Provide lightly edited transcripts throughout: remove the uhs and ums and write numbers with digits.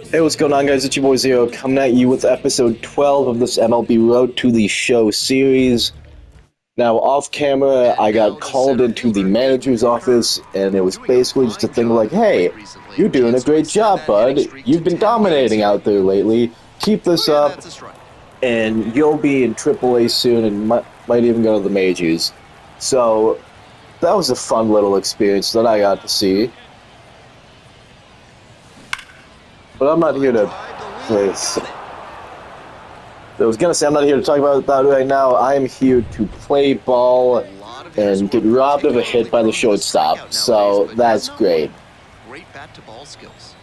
Hey, what's going on, guys? It's your boy Zero coming at you with episode 12 of this MLB Road to the Show series. Now, off camera, I got called into the manager's office, and it was basically just a thing like, hey, you're doing a great job, bud. You've been dominating out there lately. Keep this up, and you'll be in AAA soon and might even go to the majors. So, that was a fun little experience that I got to see. But I'm not here to play. I was gonna say I'm not here to talk about that right now. I am here to play ball and get robbed of a hit by the shortstop. So that's great. Great bat to ball skills.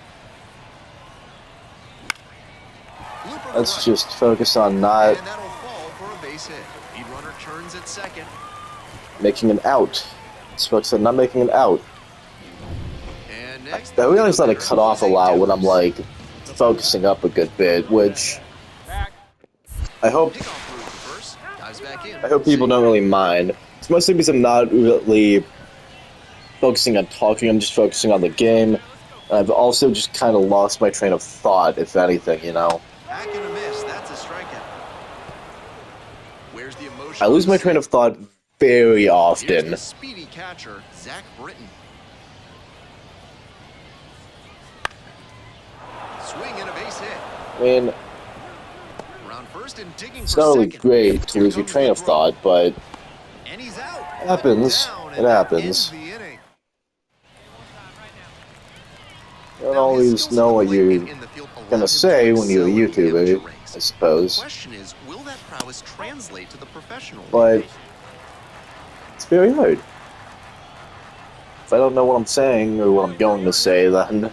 Let's just focus on not making an out. Let's focus on not making an out. I realize that I cut off a lot when I'm like focusing up a good bit, which I hope people don't really mind. It's mostly because I'm not really focusing on talking, I'm just focusing on the game. I've also just kind of lost my train of thought, if anything, you know. I lose my train of thought very often. Speedy catcher, Zach Britton. Swing and a base hit. I mean, it's not really great to lose your train of thought, but it happens. It happens. You don't always know what you're gonna say when you're a YouTuber, I suppose. But it's very hard. If I don't know what I'm saying or what I'm going to say, then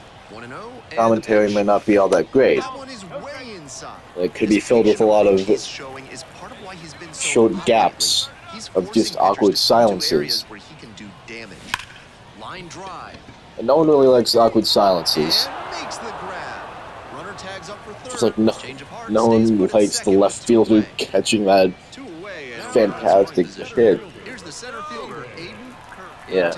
commentary may not be all that great. It could be filled with a lot of short gaps of just awkward silences. And no one really likes awkward silences. Just like no one likes the left fielder catching that fantastic hit. Yeah.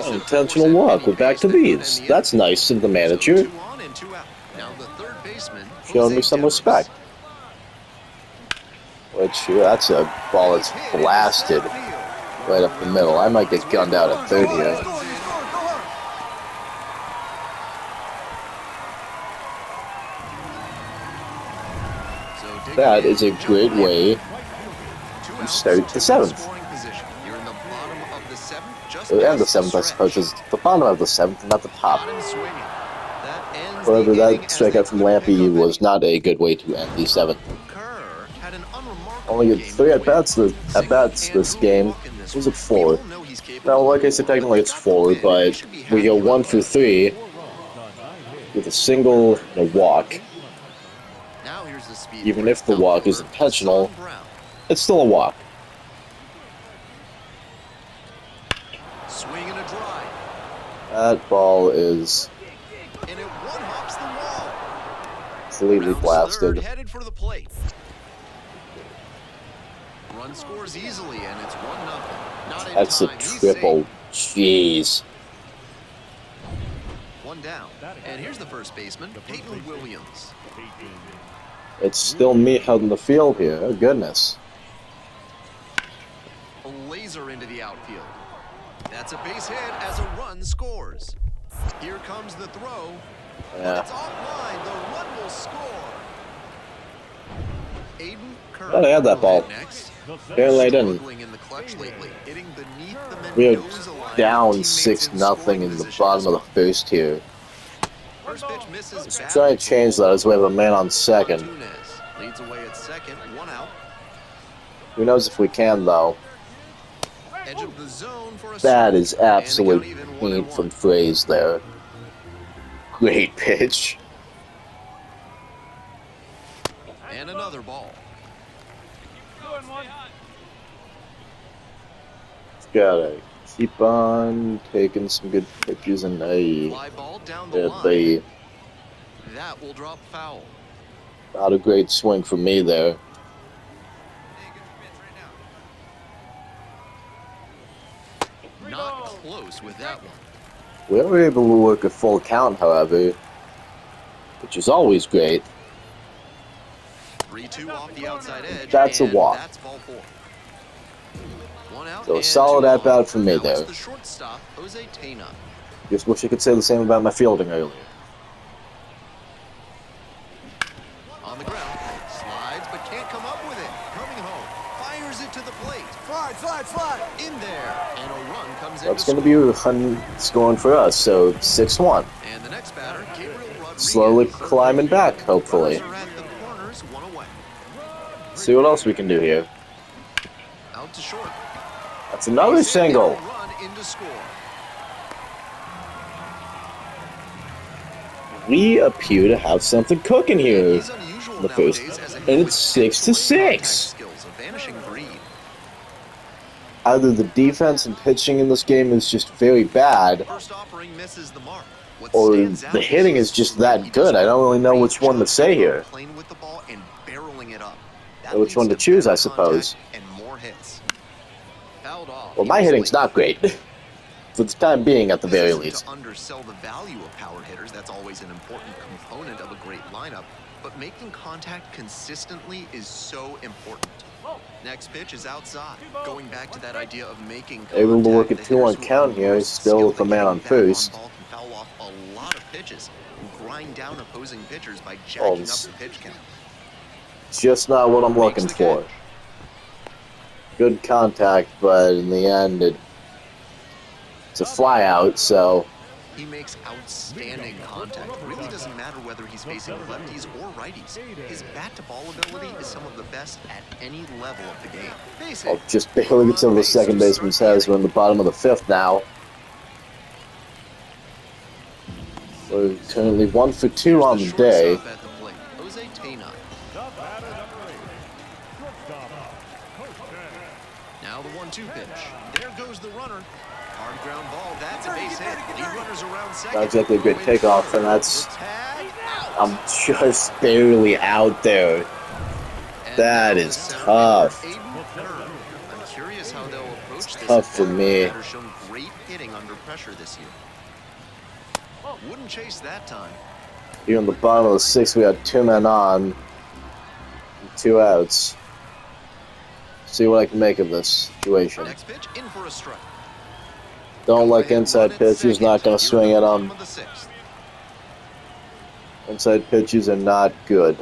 Intentional walk. We're back to these. That's nice of the manager. Showing me some respect. Which, that's a ball that's blasted right up the middle. I might get gunned out at third here. That is a great way to start the seventh. And the seventh, I suppose, is the bottom of the seventh, not the top. However, that strikeout from Lampy was not a good way to end the seventh. Only get 3 at-bats this game. Was it 4? Now, like I said, technically it's 4, but we go 1 for 3 with a single and a walk. Even if the walk is intentional, it's still a walk. That ball is completely blasted. Run scores easily, and it's 1-0. That's a triple. Jeez. One down. And here's the first baseman, Peyton Williams. It's still me out in the field here. Oh, goodness. A laser into the outfield. That's a base hit as a run scores. Here comes the throw. Yeah. It's offline. The run will score. Aiden Kerr. Thought I had that ball. Apparently I didn't. We are down 6-0 in the bottom of the first here. Let's try and change that as we have a man on second. Who knows if we can, though. That is absolute paint from Phrase there. Great pitch. And another ball. Gotta keep on taking some good pitches and Fly ball down the line. That will drop foul. Not a great swing for me there. Not close with that one. We were able to work a full count, however. which is always great. 3-2 off the outside edge. That's a and walk. That's ball 4. 1 out So a and solid 2 at bat gone. from me Now it's there. the shortstop, Jose Tena. Just wish I could say the same about my fielding earlier. On the ground, slides but can't come up with it. Coming home, fires it to the plate. Slide. In there, and a run comes in. That's going to be a run scoring for us, so 6-1. And the next batter, Gabriel Rodriguez. Slowly climbing back, hopefully. Runners are at the corners, 1 away. See what else we can do here. Out to short. That's another He's in, single. and a run in to score. We appear to have something cooking here. He's unusual The first, nowadays as a and hitter it's with 6-6. excellent contact skills, a vanishing breed. Either the defense and pitching in this game is just very bad, First offering misses the mark. What or stands out the hitting is his just swing. that He good. I don't really know great which one to job say here. playing with the ball and barreling it up. That Or which leads one to choose, better I suppose. contact and more hits. Fouled off. Well, my hitting's not great. For the time being, at the This very isn't least. to undersell the value of power hitters. That's always an important component of a great lineup. But making contact consistently is so important. Next pitch is outside. Going back to that idea of making contact, Able to work a the 2-on hitters who are count here, most still skilled with the at man on getting back first. ball can foul off a lot of pitches and grind down opposing pitchers by jacking up this- the pitch count. Just not what I'm looking Makes the for. catch. Good contact, but in the end, it's a fly out, so He makes outstanding contact. It really doesn't matter whether he's facing lefties or righties. His bat-to-ball ability is some of the best at any level of the game. Base I'll hit. just barely get to the second baseman's head. We're in the bottom of the 5th now. We're currently 1 for 2 on the day. Shortstop at the plate, Jose Tena. Now the 1-2 pitch. There goes the runner. Hard ground ball. That's a base hit. Lead runners around second. Not exactly a great takeoff, and that's... I'm just barely out there. That is tough. I'm curious how they'll approach this. Tough for me. Batter shown great hitting under pressure this year. Wouldn't chase that time. Here in the bottom of the 6th, we got 2 men on. And 2 outs. See what I can make of this situation. Next pitch in for a strike. Don't like inside pitches, not going to swing it on. Bottom of the 6th. Inside pitches are not good.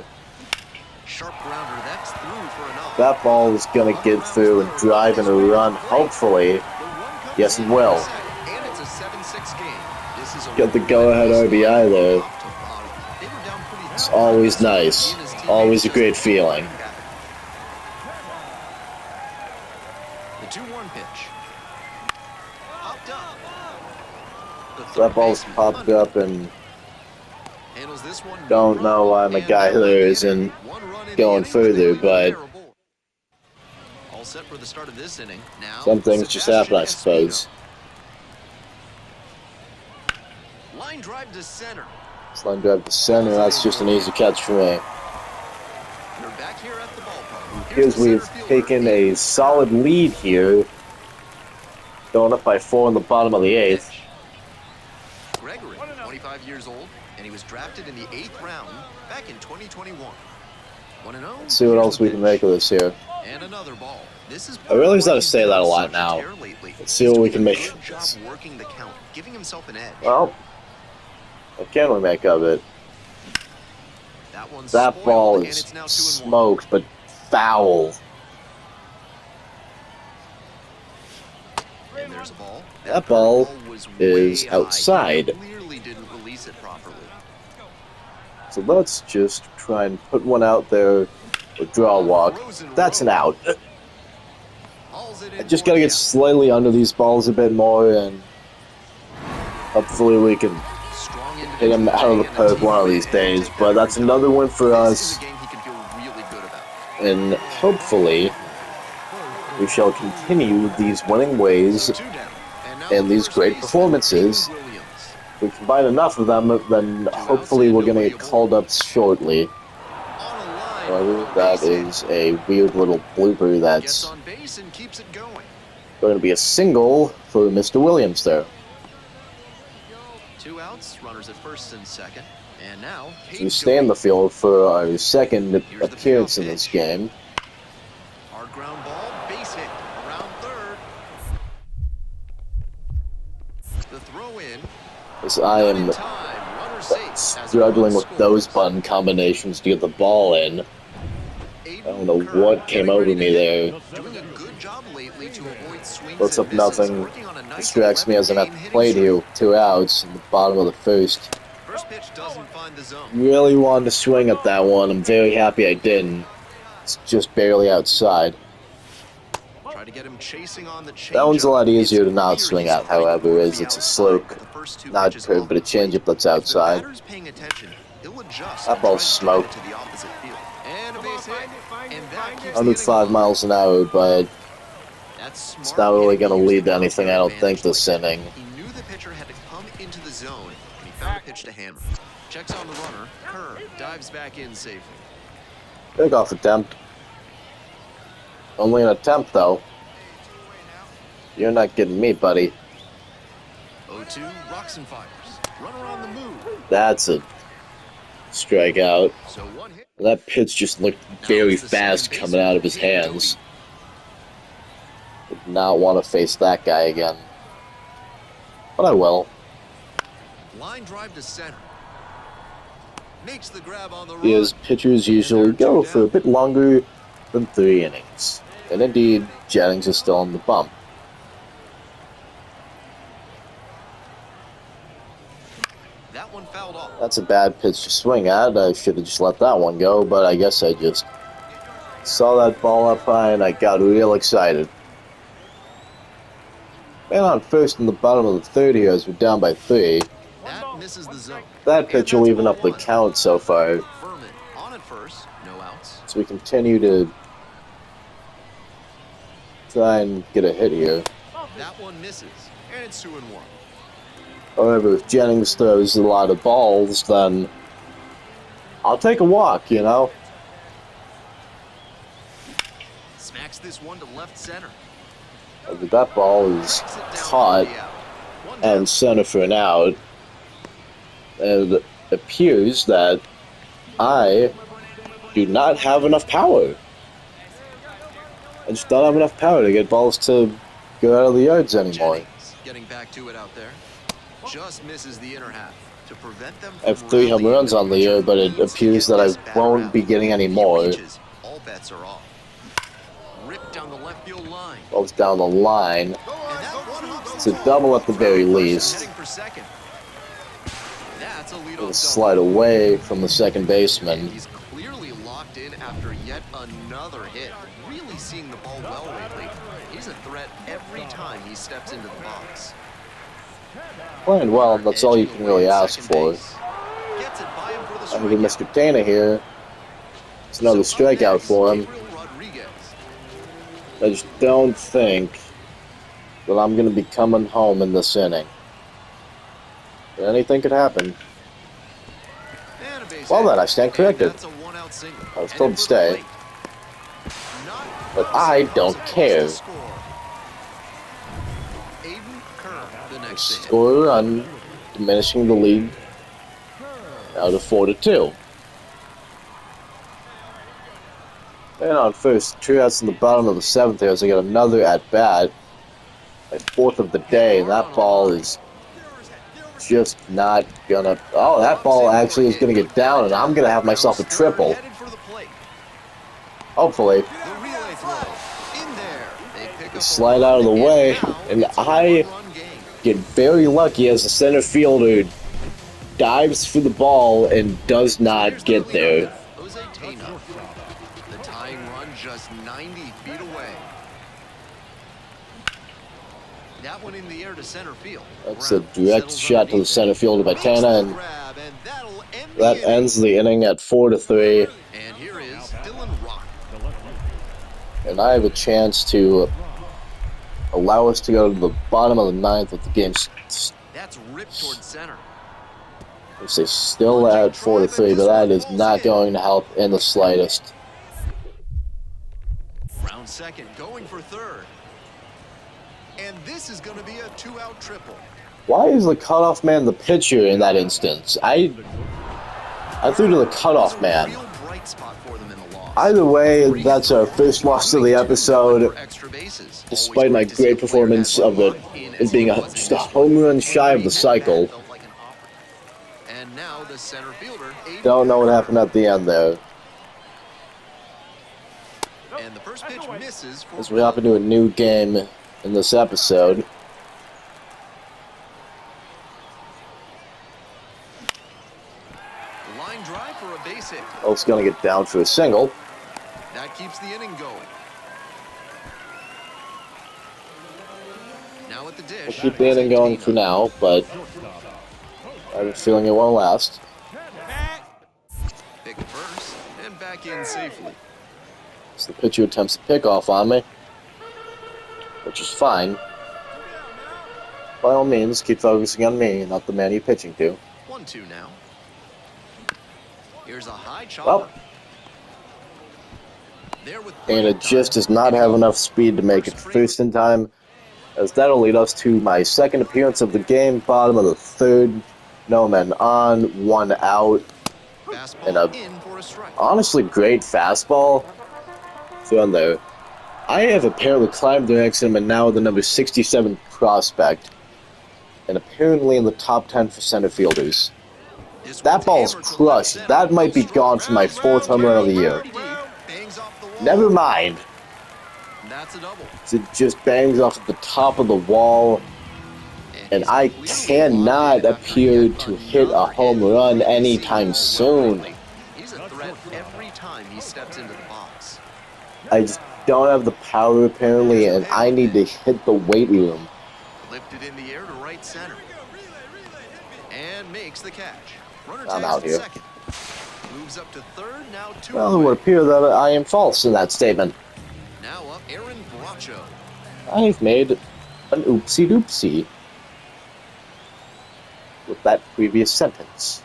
Sharp grounder. That's through for an out. That ball is going to get through and drive in a run, hopefully. Yes, it will. And it's a 7-6 game. This is a Get the go-ahead RBI there. They were down pretty It's always nice. Always a great feeling. The 2-1 pitch. Popped up. The That third ball's baseman popped under. up, and Handles this one. don't know why my guy there isn't going further, but all set for the start of this inning. Now, some things just happen, I suppose. Line drive to center. Slime drive to center, that's just an easy catch for me. They're back here at the ballpark. Here's the we've center fielder. taken a solid lead here. Going up by 4 in the bottom of the 8th. Gregory, 25 years old, and he was drafted in the 8th round back in 2021. 1-0. Let's see what else we can make of this here. And another ball. This is I realize why I he's say been that a on lot such now. tear lately. Let's see what we He's can doing make a of good job this. working the count, giving himself an edge. Well, what can we make of it? That one's That spoiled, ball and is it's now 2-1. smoked, but foul. And there's a ball. That ball was is way high. outside. He clearly didn't release it properly. So let's just try and put one out there or draw a walk. That's an out. Hauls it I in just for gotta the get out. slightly under these balls a bit more, and hopefully we can Strong hit him out of the individual park one of these days. But that's another win for This is us, a game he can feel really good about. and hopefully we shall continue these winning ways. 2 down. And now And the these first great baseman, performances. Gabe Williams. If we combine enough of them, then hopefully we're gonna get called up shortly. On a line, However, that is a weird little blooper gets that's on base and keeps it going. going to be a single for Mr. Williams there. 2 outs, runners at first and second. And now, We stay in the field for our second Here's the appearance payoff in this pitch. game. Hard ground ball, base hit, around third. The throw in. As I Not in am time. Runner safe as a struggling run with those scores. button combinations to get the ball in. I don't know what came over me there. Doing a good job lately to avoid swings What's and up, misses. nothing. Working on a nice Distracts me as I'm at 11-game the hitting plate streak. here with 2 outs in the bottom of the first. First pitch doesn't find the zone. Really wanted to swing at that one. I'm very happy I didn't. It's just barely outside. Try to get him chasing on the That one's a changeup. lot easier It's to not clear swing he's at, letting the however, ball as be it's a outside slow, with the first two not pitches curve, off but a the plate. changeup that's If the outside. batter's paying attention, he'll adjust That and ball's try to get smoked. it to the opposite field. And a base hit. And that keeps the Under inning 5 alive. miles an hour, but That's it's smart not really hitting going to use lead the to anything, I counter don't think, advantage this like that. inning. He knew the pitcher had to come into the zone, and he found a pitch to hammer. Checks on the runner, curve, dives back in safely. Pickoff attempt. Only an attempt, though. You're not getting me, buddy. 0-2, rocks and fires. Runner on the move. That's a strikeout. So one hit. That pitch just looked very fast coming out of his hands. Did not want to face that guy again. But I will. Line drive to center. Makes the grab on the run. Because pitchers usually go for a bit longer than 3 innings. And indeed, Jennings is still on the bump. That one fouled off. That's a bad pitch to swing at. I should have just let that one go, but I guess I just saw that ball up high and I got real excited. Man on first in the bottom of the third here as we're down by 3. That misses the zone. That pitch will even up the count so far. Furman on at first, no outs. So we continue to try and get a hit here. That one misses, and it's 2-1. However, if Jennings throws a lot of balls, then I'll take a walk, you know? Smacks this one to left center. But that ball is caught and center for an out. And it appears that I do not have enough power. I just don't have enough power to get balls to go out of the yards anymore. Jennings getting back to it out there. Just misses the inner half to prevent them from I have 3 home rallying runs the on the year, but it needs to appears get that this I bat won't around. be getting any If he more. reaches, all bets are off. Ripped down the left field line. Balls down the line. And that one hops It's the a ball. double at the very Person least. heading for second. That's a leadoff It'll double. slide away from the second baseman. He's clearly locked in after yet another hit. Really seeing the ball well lately. He's a threat every time he steps into the box. Playing well, that's all you can really ask for. Gets it by him for the I mean, strikeout. Mr. Dana here. It's another So up strikeout next, for him. Gabriel Rodriguez. I just don't think that I'm going to be coming home in this inning. Anything could happen. And a base Well hit. then, I stand And corrected. that's a one-out single. I was Headed told to for the stay. plate. Not But close. I don't Across care. the score. Aiden Kerr, the next to hit. Score a run, diminishing the lead out of 4-2. And on first, 2 outs in the bottom of the 7th here as I got another at-bat. My 4th of the day, and that ball is just not gonna... Oh, that ball actually is gonna get down, and I'm gonna have myself a triple. Headed for the plate. Hopefully. The relay throw. In there. They pick up a Slide run, out of the way, now and it's a I one-run game. get very lucky as the center fielder dives for the ball and does not Here's get the there. leadoff, Jose Tano. The tying run just 90 feet away. That one in the air to center field. That's a Brown direct settles shot to the underneath center fielder by it. Makes Tana, the and grab, and that'll end the that inning. ends the inning at 4-3. And here is Dylan Rock. And I have a chance to allow us to go to the bottom of the 9th with the game That's ripped toward center. still at 4-3, but that is not going to help in the slightest. Round second, going for third. And this is going to be a 2-out triple. Why is the cutoff man the pitcher in that instance? I threw to the cutoff man. Real bright spot for them in the loss. Either way, that's our first loss of the episode. Extra bases. Despite my great performance of it being just a home run shy of the cycle. And now the center fielder. Don't know what happened at the end there. And the first pitch misses for As we hop into a new game in this episode. line drive for a base hit. Oh, it's gonna get down for a single. That keeps the inning going. Now at the dish. We'll keep the inning going for now, but I have a feeling it won't last. Pick first and back in safely. So the pitcher attempts to pick off on me, which is fine. By all means, keep focusing on me, not the man you're pitching to. 1-2 now. Here's a high chopper. Well, and it just does not have enough speed to make it first in time, as that'll lead us to my second appearance of the game, bottom of the third. No men on, 1 out, and a honestly great fastball thrown there. I have apparently climbed the ranks and am now the number 67 prospect, and apparently in the top 10 for center fielders. That ball's crushed. That might be gone for my 4th home run of the year. Never mind. That's a double. It just bangs off the top of the wall, and I cannot appear to hit a home run anytime soon. He's a threat every time he steps into the box. I just don't have the power apparently, and I need to hit the weight room. Lifted in the air to right center. And makes the catch. Runner I'm takes out here. second. Moves up to third, now 2 Well, it away. would appear that I am false in that statement. Now up Aaron Bracho. I've made an oopsie-doopsie with that previous sentence.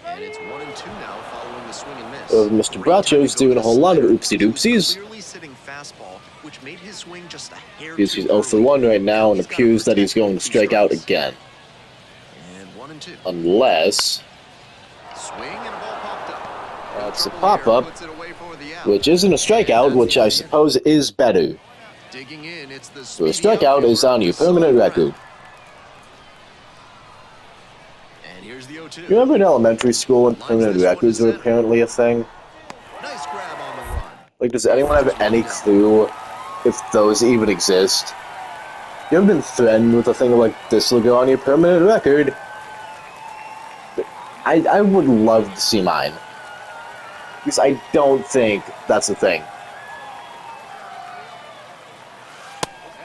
And it's 1-2 now following the swing and miss. Mr. Bracho's doing a whole lot of oopsie-doopsies. Clearly sitting fastball, which made his swing just a hair He's too 0 for 1 right now, and appears that he's going to strike out again. And 1-2. Unless Swing and a ball popped up. that's a Trouble there, pop-up, puts it away for the out. which isn't a strikeout, which I suppose is better. Digging in, it's the So a speedy strikeout is outfielder, on your Sullivan. permanent record. And here's the 0-2. You remember in elementary school when permanent records were apparently a thing? Nice grab on the run. Like, does anyone have any clue if those even exist? You ever been threatened with a thing like, this will go on your permanent record? I would love to see mine. Because I don't think that's a thing.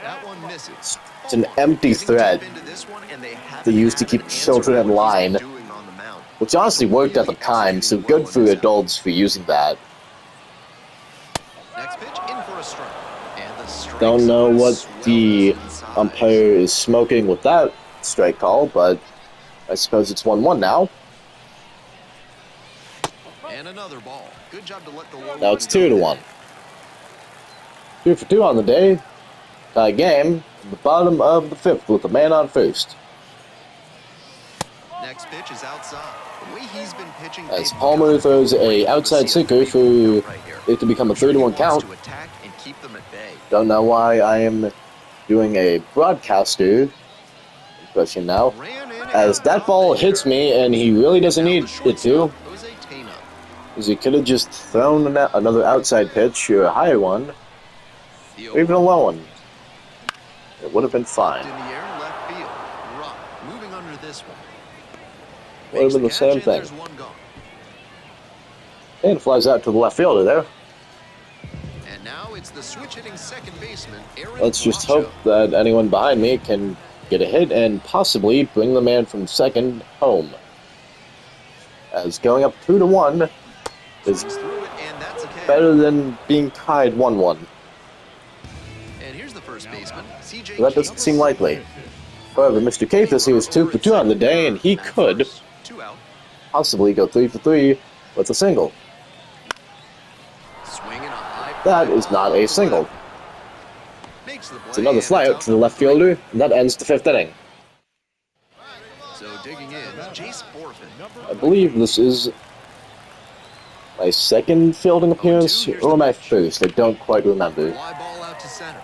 That one misses. It's an empty threat they used to keep children in line, which honestly worked at the time, so good for adults for using that. Next pitch in for a strike. And the strike Don't know zone what swells the in size. umpire is smoking with that strike call, but I suppose it's 1-1 now. And another ball. Good job to let the low Now one it's go 2-1. 2 for 2 on the day. Tie game. The bottom of the 5th with a man on first. Next pitch is outside. The way he's been pitching, As they've Palmer got throws to a outside sinker for right here. it to become a I'm sure he 3-1 wants count. to attack and keep them at bay. Don't know why I am doing a broadcaster impression now. Ran in As and that out ball there. hits me, and he really doesn't Now need the it to. shortstop, Jose Tena. Because he could have just thrown another outside pitch or a higher one, The or even a low one. It would have been in fine. the air, left field. Rock moving under this one. Would have been the Makes same catch, thing. and there's one gone. And flies out to the left fielder there. And now it's the switch hitting second baseman, Aaron Let's just Bracho. hope that anyone behind me can get a hit and possibly bring the man from second home. As going up 2-1 is Swings through it, and that's a K. better than being tied 1-1. And here's the first baseman, CJ. That doesn't seem likely. However, Mr. Cathus, he was 2 for 2 on the day, and he could 2 out. possibly go 3 for 3 with a single. Swinging a high That fly is ball not to a the single. left. Makes the It's play, another and fly out out to the number left 3. fielder, and that ends the 5th inning. So digging in, Jace Borfin. I believe this is my second fielding appearance, or my first. I don't quite remember. Fly ball out to center.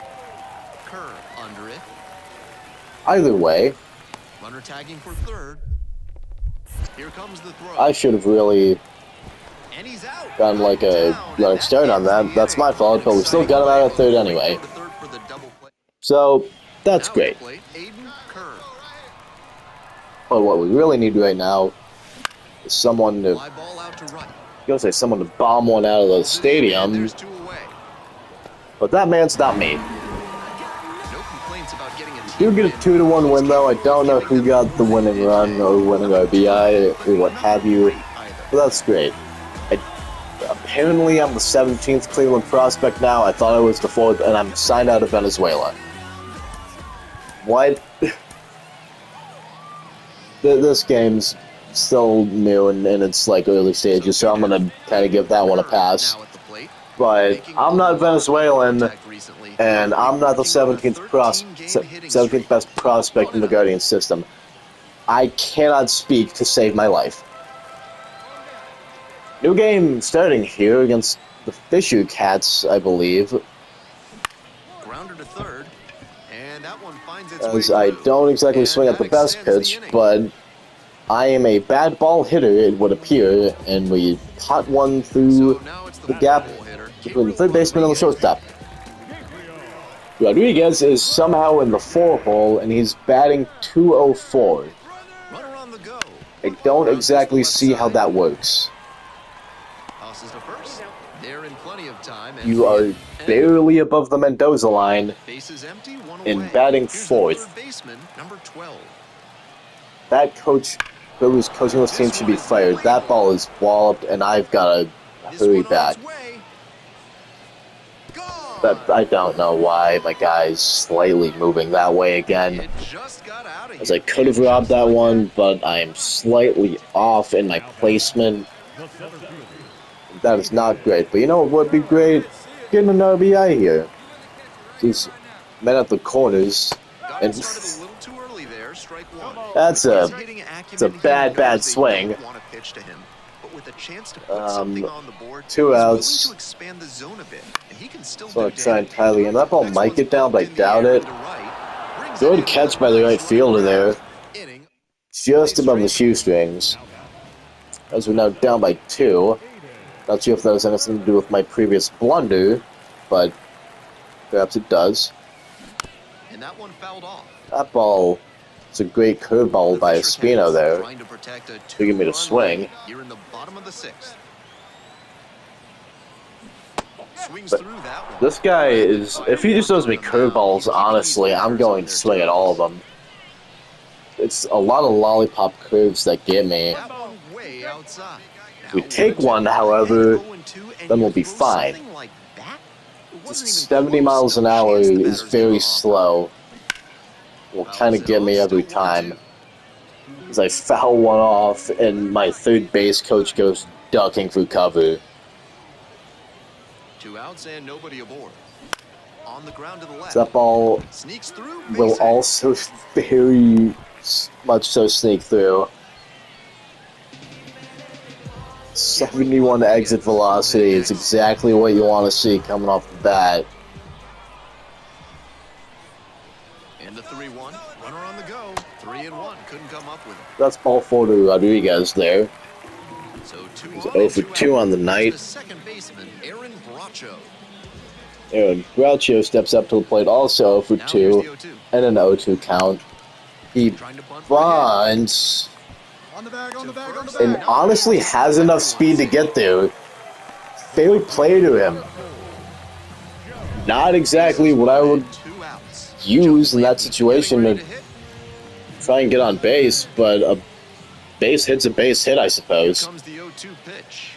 Curve under it. Either way, Runner tagging for third. Here comes the throw. I should have really And he's out. gotten like a running start on that. That's my fault, but we still got him out at third anyway. So, that's great. But what we really need right now is someone to, I was gonna say someone to bomb one out of the stadium, but that man's not me. Do get a 2-1 win though. I don't know who got the winning run or winning RBI or what have you, but that's great. Apparently I'm the 17th Cleveland prospect now. I thought I was the 4th, and I'm signed out of Venezuela. What? This game's still new and it's like early stages, so I'm gonna kind of give that one a pass. But I'm not Venezuelan, and I'm not the 17th best prospect in the Guardian system. I cannot speak to save my life. New game starting here against the Fisher Cats, I believe. Grounder to third, and that one finds its As way I through. don't exactly And swing at the that best extends the pitch, inning. but I am a bad ball hitter, it would appear, and we caught one through So now it's the gap ball hitter, between the third baseman and the shortstop. Rodriguez is somehow in the 4-hole, and he's batting .204. Runner on the go. I don't exactly see how that works. Tosses to first. They're in plenty of time. And You are barely above the Mendoza line bases empty, one in away. batting Here's the 4th. third baseman, number 12. That coach, who's coaching this team, should be fired. That ball is walloped, and I've got to This hurry one on back. its way. Gone. But I don't know why my guy's slightly moving that way again. It just got out of As I here. could have robbed that one, but I am slightly off in my placement. That is not great. But you know what would be great? Getting an RBI here. These men at the corners. Got And it started a little too early there. Strike one. that's His a hitting it's a acumen, he bad knows they swing. don't want to pitch to him, but with a chance to put something on the board, 2 he's willing outs. to expand the zone a bit, and he can still So I do try and damage. tie the game. That ball Next might one's get down, but I bumped in the doubt air it. into right. Brings Good it in catch by the right fielder there. Inning. Just above the shoestrings. As we're now down by 2. Not sure if that has anything to do with my previous blunder, but perhaps it does. And that one fouled off. That ball is a great curveball by Espino there. Trying to protect a To give me the 2-run swing. lead here in the bottom of the 6th. Swings But through that one. this guy is, if he just throws me curveballs, honestly, I'm going to swing at all of them. It's a lot of lollipop curves that get me. That one way outside. If we take one, however, then we'll be fine. Just 70 miles an hour is very slow. Will kind of get me every time. As I foul one off, and my third base coach goes ducking for cover. 2 outs and nobody aboard. On the ground to the left. That ball Sneaks through. will base hit. also very much so sneak through. 71 exit velocity is exactly what you want to see coming off the bat. And the 3-1. Runner on the go. 3-1. Couldn't come up with it. That's ball 4 to Rodriguez there. So 2 He's 0 for 2 on the night. The second baseman, Aaron Bracho. Aaron Groucho steps up to the plate, also 0 for Now here's 2, the 0-2. and an 0-2 count. He Trying to bunt for a hit. bunts, On the bag, on the bag, on the and bag. honestly has enough speed to get there. Fair play to him. Not exactly what I would 2 outs. use in that Getting situation ready to to hit. try and get on base, but a base hit's a base hit, I Here suppose. comes the 0-2 pitch.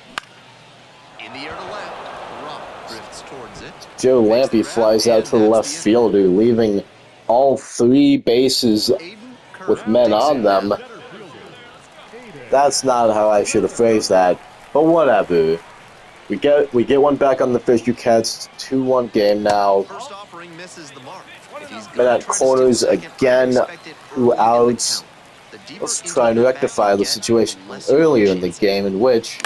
In the air to left. Rock drifts towards it. Joe Lampy flies out to the left fielder, leaving all 3 bases Aiden with Kerr men takes on it. them. That's not how I should have phrased that, but whatever. We get one back on the Fisher Cats. 2-1 game now. First offering misses the mark. If he's Men gonna at try to corners steal second, again, I expect it 2 early in the outs. count. The deeper Let's into try and the bat rectify you the get, situation the less you earlier can in the chance it. game in which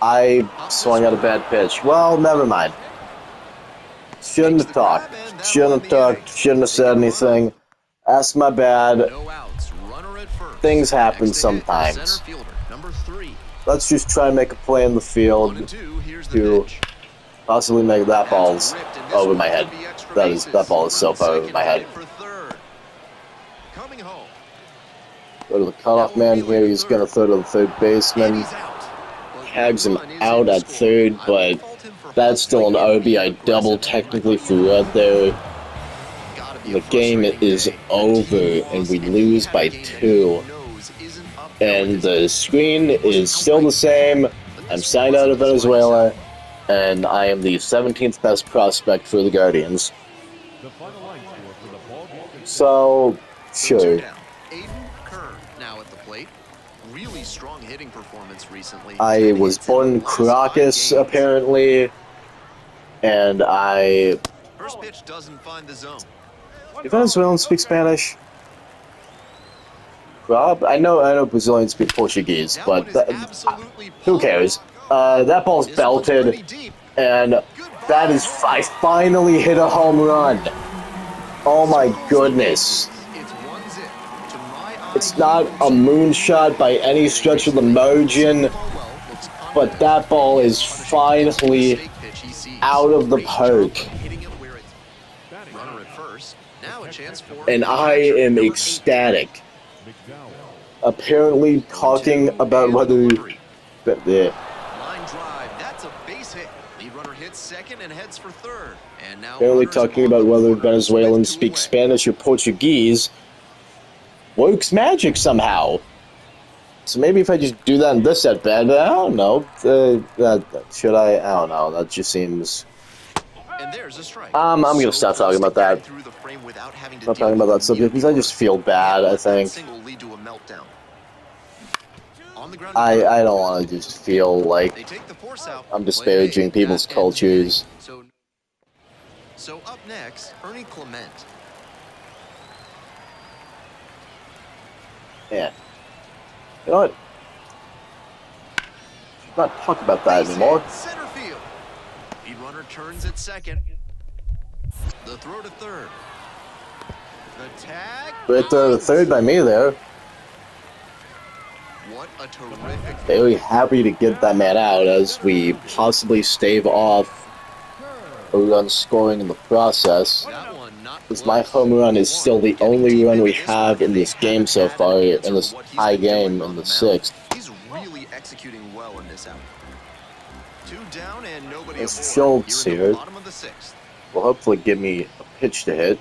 I swung out a bad pitch. Well, never mind. Shouldn't Makes have the grab, talked. and that'll Shouldn't end have the inning. talked. Shouldn't have They said get a run. anything. That's my bad. No outs, runner at first. Things happen Next to hit, the center sometimes. fielder, number 3. Let's just try and make a play in the 1 field and 2, here's the to pitch. possibly make that That's ball's ripped, and this over one my head. could be extra That ball is bases. so Run far over second, my head. headed for third. Coming home. Go to the cutoff man here. He's gonna throw to the third And baseman. he's out. But Tags him run is out in at score. third, I but won't fault him for that's still an hustling and being RBI double aggressive. technically for right there. Gotta be The a game frustrating is day. over, The team and lost, we and he lose had by a game that he 2. knows isn't up there with And his the team. screen He wasn't is still the outright same. bad, but I'm this signed out of wasn't his lights Venezuela, out. and I am the 17th best prospect for the Guardians. So, So 2 sure. down. Aiden Kerr now at the plate. Really strong hitting performance recently. I 10 was hits in born the in last 5 Caracas, games. apparently, and First pitch doesn't find the zone. Do Venezuelans speak Spanish? Rob? I know Brazilians speak Portuguese, That but one is absolutely who cares? That ball's This one's belted, pretty deep. and that is, I finally hit a home run. Oh my goodness. It's 1-0. To my eye, It's not a moonshot by any stretch of the margin, but that ball is finally out of the park. Runner at first. Now a chance for And I am ecstatic. Apparently talking about whether... line drive. That's a base hit. Lead runner hits second and heads for third. And now Apparently runners talking on about the whether corner, Venezuelans with two speak away. Spanish or Portuguese works magic somehow. So maybe if I just do that in this at bat, I don't know. Should I? I don't know. That just seems... And there's a strike. I'm gonna So stop close talking to about that. getting through the frame without having to Not deal talking about with that subject because I immediate just feel bad, I That think. single lead to a meltdown. On the ground. I don't want to just feel like They take the force out. I'm disparaging Play people's that ends the inning. cultures. So up next, Ernie Clement. Yeah. You know what? Let's not talk about that Base anymore. hit, center field. Lead runner turns at second. The throw to third. The tag. Right there, the third by me there. What a terrific. Very happy to get that man out as we possibly stave off a run scoring in the process. That one not Because my close. home run is still the Getting only deep run we into this have one, in they this game haven't so had far, an in answer this to what he's high been doing game on in the mound. 6th. He's really executing well in this out. 2 down and nobody It's aboard. Schultz Here in the here. bottom of the 6th. Will hopefully give me a pitch to hit.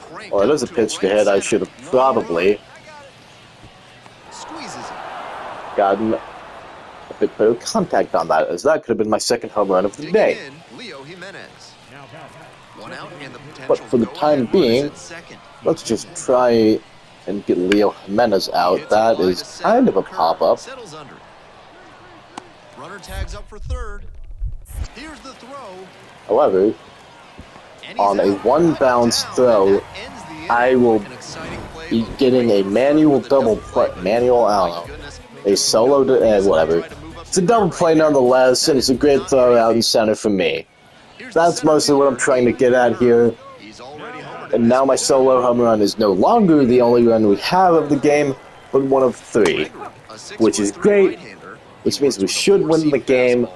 Cranked Well, it out is a to pitch to right hit. I center. should have One probably run. Squeezes it. gotten a bit better contact on that, as that could have been my second home run of the Digging day. in, Leo Jimenez. 1 out and the potential But for the go-ahead time run is being, at second. let's just try and get Leo Jimenez out. Hits it That wide is to center. kind of a Kerr pop-up. settles under it. Runner tags up for third. Here's the throw. However, And he's on a out. one-bounce Down, throw, and that ends the inning. I will An exciting play, be but getting a great manual effort for the double play. Manual, I My don't know. goodness. A solo, whatever. It's a double play nonetheless, and it's a great throw out in center for me. Here's the That's center mostly what I'm fielder, trying to get at Kerr. here. He's already homered in And this now my one. solo home run is no longer the only run we have of the game, but one of 3, which is great, which means we should win the game.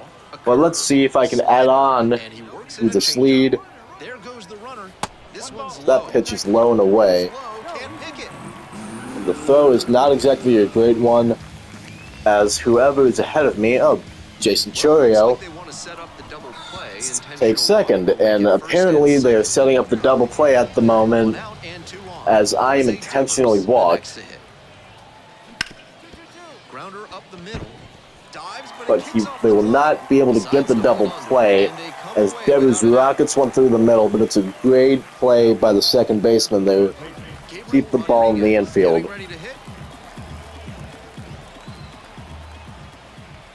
But let's see if I can add on to this lead. There goes the runner. This one's That low. pitch is low and away. Slow, can't pick it. The throw is not exactly a great one, as whoever is ahead of me, Jason Chorio, Looks like they want to set up the double play, intentional takes second, walk. and Get first apparently and they are second. setting up the double play at the moment, One out and 2 on. as I am Zay intentionally Devers, the walked. next to hit. Grounder up the middle. Dives, But it kicks off they the will glove. not be able to get the Decides double hold on, play, and they come as away Devers without a doubt. rockets one through the middle, but it's a great play by the second baseman there. Keep the ball in the infield. Getting ready to hit.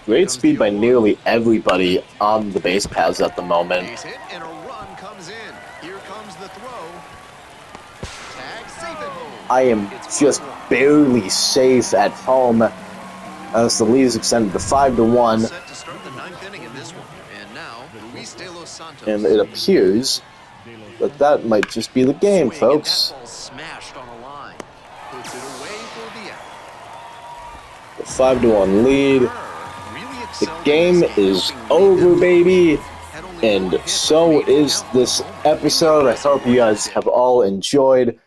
Great speed by nearly everybody on the base paths at the moment. Base hit and a run comes in. Here comes the throw. Tag safe at home. I am It's just 1-1. barely safe at home as the lead is extended to 5-1. Set to start the ninth inning in this one. And now, Luis De Los Santos. And it appears that that might just be the game, Swing, and folks. that ball smashed on a line. Puts it away for the out. The 5-1 lead. Really The excelled game in this is helping over, rebuild. baby. Had only one And hit, so but made it is count this in the moment. episode. I hope you guys have all enjoyed,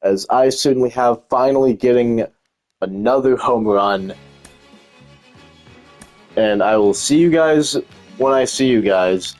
as I certainly have, finally getting another home run. And I will see you guys when I see you guys.